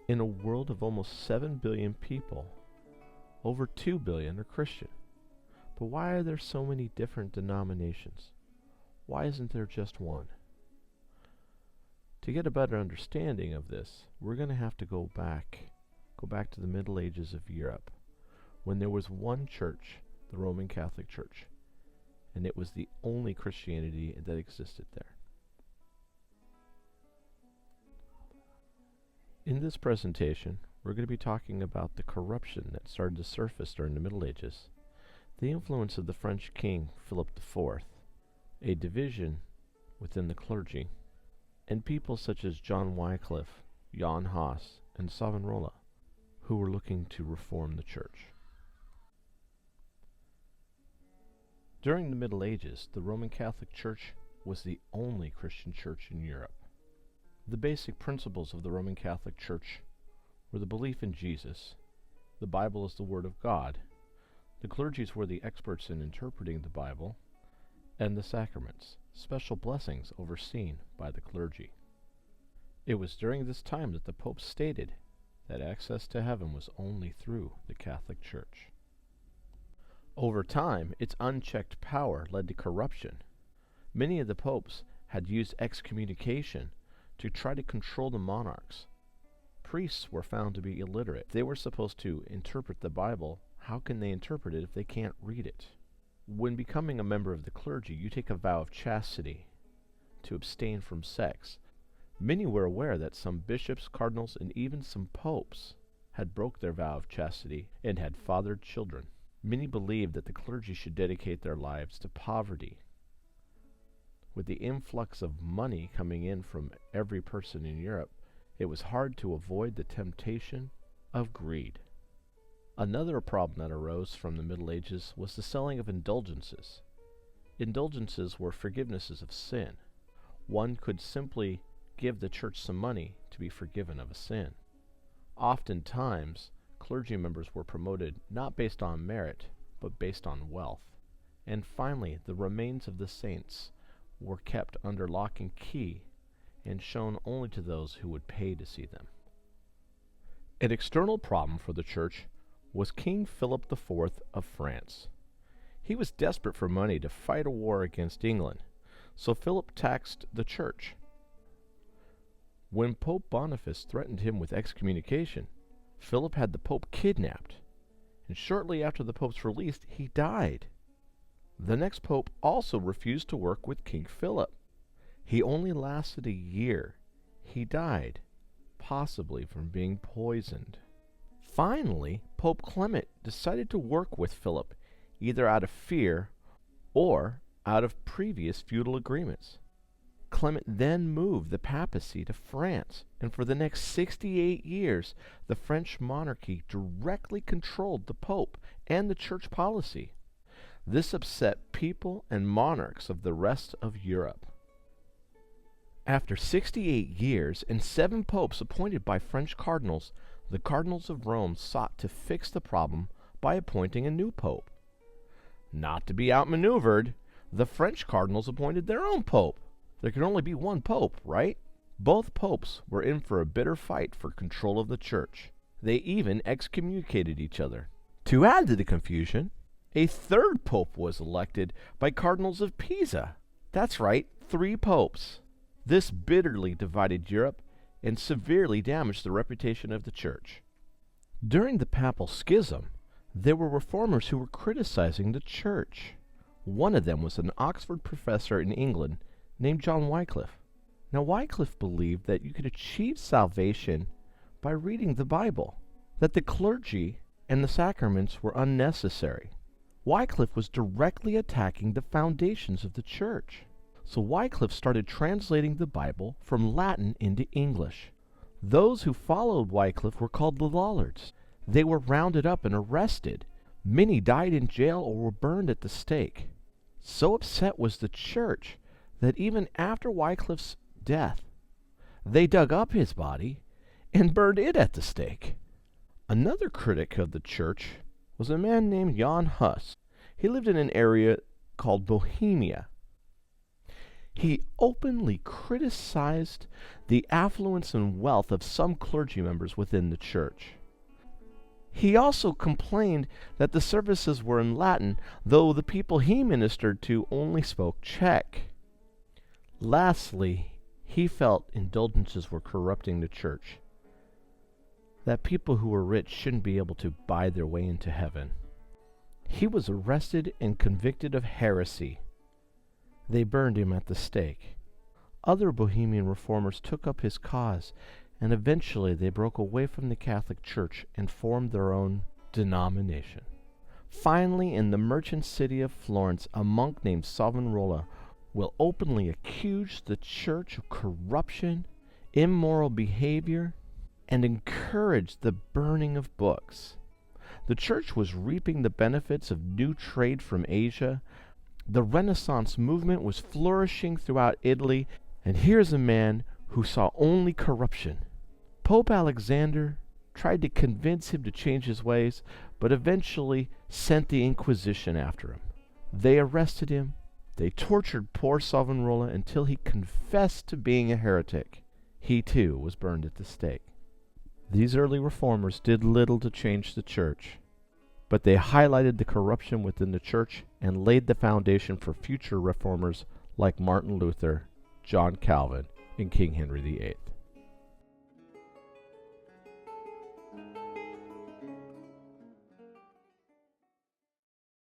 In a world of almost 7 billion people, over 2 billion are Christian. But why are there so many different denominations? Why isn't there just one? To get a better understanding of this, we're going to have to go back to the Middle Ages of Europe, when there was one church, the Roman Catholic Church, and it was the only Christianity that existed there. In this presentation, we're going to be talking about the corruption that started to surface during the Middle Ages, the influence of the French king Philip IV, a division within the clergy, and people such as John Wycliffe, Jan Hus, and Savonarola, who were looking to reform the church. During the Middle Ages, the Roman Catholic Church was the only Christian church in Europe. The basic principles of the Roman Catholic Church were the belief in Jesus, the Bible is the Word of God, the clergies were the experts in interpreting the Bible, and the sacraments, special blessings overseen by the clergy. It was during this time that the Pope stated that access to heaven was only through the Catholic Church. Over time, its unchecked power led to corruption. Many of the popes had used excommunication to try to control the monarchs. Priests were found to be illiterate. They were supposed to interpret the Bible. How can they interpret it if they can't read it? When becoming a member of the clergy, you take a vow of chastity to abstain from sex. Many were aware that some bishops, cardinals, and even some popes had broke their vow of chastity and had fathered children. Many believed that the clergy should dedicate their lives to poverty. With the influx of money coming in from every person in Europe, it was hard to avoid the temptation of greed. Another problem that arose from the Middle Ages was the selling of indulgences. Indulgences were forgivenesses of sin. One could simply give the church some money to be forgiven of a sin. Oftentimes, clergy members were promoted not based on merit, but based on wealth. And finally, the remains of the saints were kept under lock and key and shown only to those who would pay to see them. An external problem for the church was King Philip IV of France. He was desperate for money to fight a war against England, so Philip taxed the church. When Pope Boniface threatened him with excommunication, Philip had the Pope kidnapped, and shortly after the Pope's release, he died. The next Pope also refused to work with King Philip. He only lasted a year. He died, possibly from being poisoned. Finally, Pope Clement decided to work with Philip, either out of fear or out of previous feudal agreements. Clement then moved the papacy to France, and for the next 68 years, the French monarchy directly controlled the Pope and the church policy. This upset people and monarchs of the rest of Europe. After 68 years and 7 popes appointed by French cardinals, the cardinals of Rome sought to fix the problem by appointing a new pope. Not to be outmaneuvered, the French cardinals appointed their own pope. There could only be one pope, right? Both popes were in for a bitter fight for control of the church. They even excommunicated each other. To add to the confusion, a third pope was elected by cardinals of Pisa. That's right, 3 popes. This bitterly divided Europe and severely damaged the reputation of the church. During the papal schism, there were reformers who were criticizing the church. One of them was an Oxford professor in England named John Wycliffe. Now, Wycliffe believed that you could achieve salvation by reading the Bible, that the clergy and the sacraments were unnecessary. Wycliffe was directly attacking the foundations of the church. So Wycliffe started translating the Bible from Latin into English. Those who followed Wycliffe were called the Lollards. They were rounded up and arrested. Many died in jail or were burned at the stake. So upset was the church that even after Wycliffe's death, they dug up his body and burned it at the stake. Another critic of the church was a man named Jan Hus. He lived in an area called Bohemia. He openly criticized the affluence and wealth of some clergy members within the church. He also complained that the services were in Latin, though the people he ministered to only spoke Czech. Lastly, he felt indulgences were corrupting the church, that people who were rich shouldn't be able to buy their way into heaven. He was arrested and convicted of heresy. They burned him at the stake. Other Bohemian reformers took up his cause, and eventually they broke away from the Catholic Church and formed their own denomination. Finally, in the merchant city of Florence, a monk named Savonarola will openly accuse the church of corruption, immoral behavior, and encourage the burning of books. The church was reaping the benefits of new trade from Asia. The Renaissance movement was flourishing throughout Italy, and here's a man who saw only corruption. Pope Alexander tried to convince him to change his ways, but eventually sent the Inquisition after him. They arrested him. They tortured poor Savonarola until he confessed to being a heretic. He too was burned at the stake. These early reformers did little to change the church, but they highlighted the corruption within the church and laid the foundation for future reformers like Martin Luther, John Calvin, and King Henry VIII.